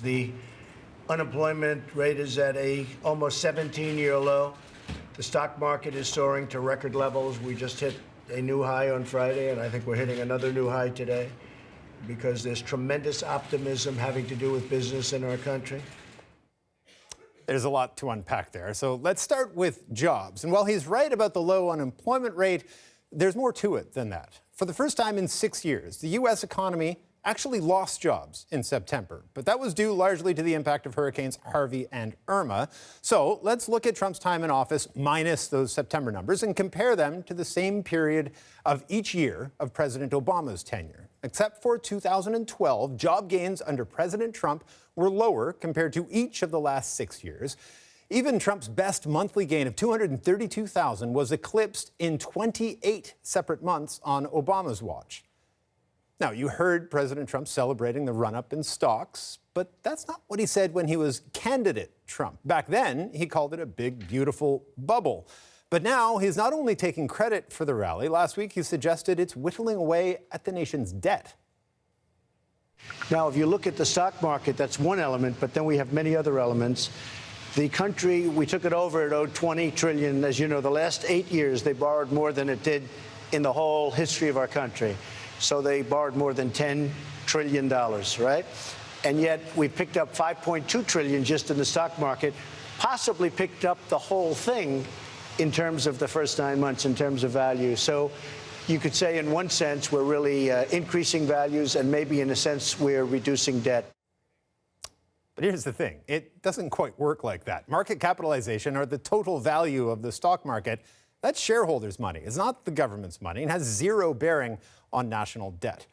The unemployment rate is at a almost 17-year low. The stock market is soaring to record levels. We just hit a new high on Friday, and I think we're hitting another new high today because there's tremendous optimism having to do with business in our country. There's a lot to unpack there. So let's start with jobs. And while he's right about the low unemployment rate, there's more to it than that. For the first time in 6 years, the U.S. economy actually lost jobs in September. But that was due largely to the impact of Hurricanes Harvey and Irma. So let's look at Trump's time in office minus those September numbers and compare them to the same period of each year of President Obama's tenure. Except for 2012, job gains under President Trump were lower compared to each of the last 6 years. Even Trump's best monthly gain of 232,000 was eclipsed in 28 separate months on Obama's watch. Now, you heard President Trump celebrating the run-up in stocks, but that's not what he said when he was candidate Trump. Back then, he called it a big, beautiful bubble. But now, he's not only taking credit for the rally. Last week, he suggested it's whittling away at the nation's debt. Now, if you look at the stock market, that's one element, but then we have many other elements. The country, we took it over, it owed $20 trillion. As you know, the last 8 years, they borrowed more than it did in the whole history of our country. So they borrowed more than $10 trillion, right? And yet we picked up $5.2 trillion just in the stock market, possibly picked up the whole thing in terms of the first 9 months, in terms of value. So you could say in one sense we're really increasing values, and maybe in a sense we're reducing debt. But here's the thing. It doesn't quite work like that. Market capitalization, or the total value of the stock market, that's shareholders' money. It's not the government's money and has zero bearing on national debt.